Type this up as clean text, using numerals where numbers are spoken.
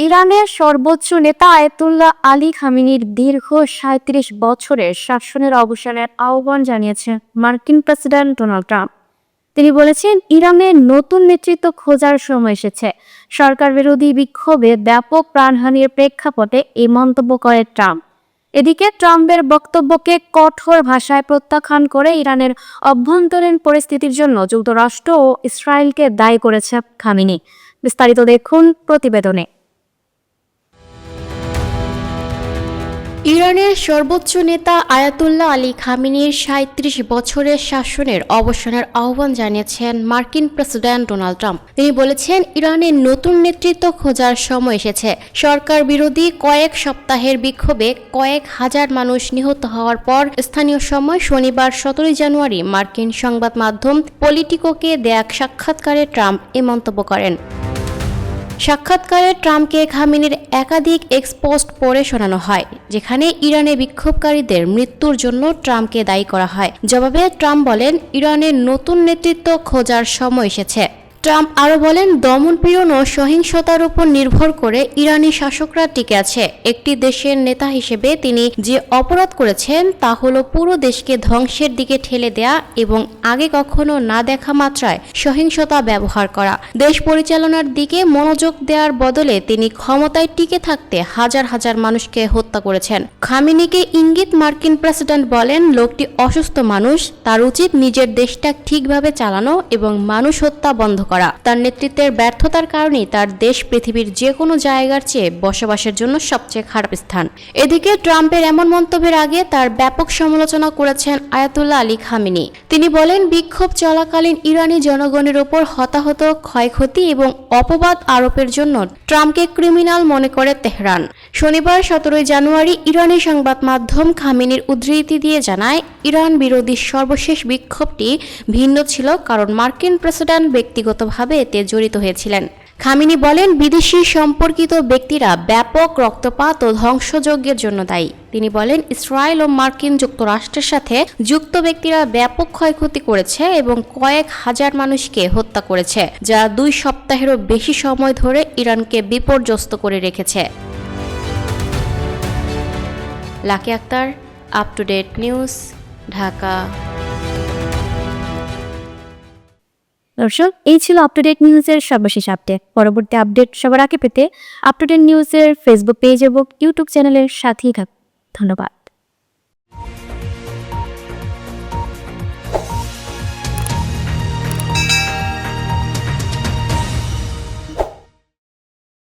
ইরানের সর্বোচ্চ নেতা আয়াতুল্লাহ আলী খামেনির দীর্ঘ ৩৭ বছরের শাসনের অবসানের আহ্বান জানিয়েছেন মার্কিন প্রেসিডেন্ট ডোনাল্ড ট্রাম্প। তিনি বলেছেন, ইরানের নতুন নেতৃত্ব খোঁজার সময় এসেছে। সরকার বিরোধী বিক্ষোভে ব্যাপক প্রাণহানির প্রেক্ষাপটে এই মন্তব্য করে ট্রাম্প। এদিকে ট্রাম্পের বক্তব্যকে কঠোর ভাষায় প্রত্যাখ্যান করে ইরানের অভ্যন্তরীণ পরিস্থিতির জন্য যুক্তরাষ্ট্র ও ইসরায়েলকে দায়ী করেছে খামেনি। বিস্তারিত দেখুন প্রতিবেদনে। ইরানের সর্বোচ্চ নেতা আয়াতুল্লাহ আলী খামেনির ৩৭ বছরের শাসনের অবসানের আহ্বান জানিয়েছেন মার্কিন প্রেসিডেন্ট ডোনাল্ড ট্রাম্প। তিনি বলেছেন, ইরানের নতুন নেতৃত্ব খোঁজার সময় এসেছে। সরকার বিরোধী কয়েক সপ্তাহের বিক্ষোভে কয়েক হাজার মানুষ নিহত হওয়ার পর স্থানীয় সময় শনিবার ১৭ জানুয়ারি মার্কিন সংবাদ মাধ্যম পলিটিকোকে দেয়া এক সাক্ষাৎকারে ট্রাম্প এ মন্তব্য করেন। সাক্ষাৎকারে ট্রাম্পকে খামেনির একাধিক এক্সপোস্ট পড়ে শোনানো হয়, যেখানে ইরানে বিক্ষোভকারীদের মৃত্যুর জন্য ট্রাম্পকে দায়ী করা হয়। জবাবে ট্রাম্প বলেন, ইরানের নতুন নেতৃত্ব খোঁজার সময় এসেছে। ট্রাম্প আরও বলেন, দমনপীড়ন ও সহিংসতার উপর নির্ভর করে ইরানি শাসকরা টিকে আছে। একটি দেশের নেতা হিসেবে তিনি যে অপরাধ করেছেন তা হলো পুরো দেশকে ধ্বংসের দিকে ঠেলে দেয়া এবং আগে কখনো না দেখা মাত্রায় সহিংসতা ব্যবহার করা। দেশ পরিচালনার দিকে মনোযোগ দেওয়ার বদলে তিনি ক্ষমতায় টিকে থাকতে হাজার হাজার মানুষকে হত্যা করেছেন। খামেনিকে ইঙ্গিত মার্কিন প্রেসিডেন্ট বলেন, লোকটি অসুস্থ মানুষ, তার উচিত নিজের দেশটা ঠিকভাবে চালানো এবং মানুষ হত্যা বন্ধ করা। তার নেতৃত্বের ব্যর্থতার কারণেই তার দেশ পৃথিবীর যে কোনো জায়গার চেয়ে বসবাসের জন্য সবচেয়ে খারাপ স্থান। এদিকে ট্রাম্পের এমন মন্তব্যের আগে তার ব্যাপক সমালোচনা করেছেন আয়াতুল্লাহ আলী খামেনি। তিনি বলেন, বিক্ষোভ চলাকালীন ইরানি জনগণের উপর হতাহত, ক্ষয়ক্ষতি এবং অপবাদ আরোপের জন্য ট্রাম্পকে ক্রিমিনাল মনে করে তেহরান। শনিবার ১৭ জানুয়ারি ইরানি সংবাদ মাধ্যম খামেনির উদ্ধৃতি দিয়ে জানায়, ইরান বিরোধী সর্বশেষ বিক্ষোভটি ভিন্ন ছিল কারণ মার্কিন প্রেসিডেন্ট ব্যক্তিগতভাবে এতে জড়িত হয়েছিলেন। খামেনি বলেন, বিদেশি সম্পর্কিত ব্যক্তিরা ব্যাপক রক্তপাত ও ধ্বংসযজ্ঞের জন্য দায়ী। তিনি বলেন, ইসরায়েল ও মার্কিন যুক্তরাষ্ট্রের সাথে যুক্ত ব্যক্তিরা ব্যাপক ক্ষয়ক্ষতি করেছে এবং কয়েক হাজার মানুষকে হত্যা করেছে, যা ২ সপ্তাহেরও বেশি সময় ধরে ইরানকে বিপর্যস্ত করে রেখেছে। Lucky Akter, up to date news, Dhaka. দর্শক, এই ছিল আপ টু ডেট নিউজের সর্বশেষ আপডেট। পরবর্তী আপডেট সবার আগে পেতে আপ টু ডেট নিউজের ফেসবুক পেজ এবং ইউটিউব চ্যানেলের সাথেই থাকুন। ধন্যবাদ।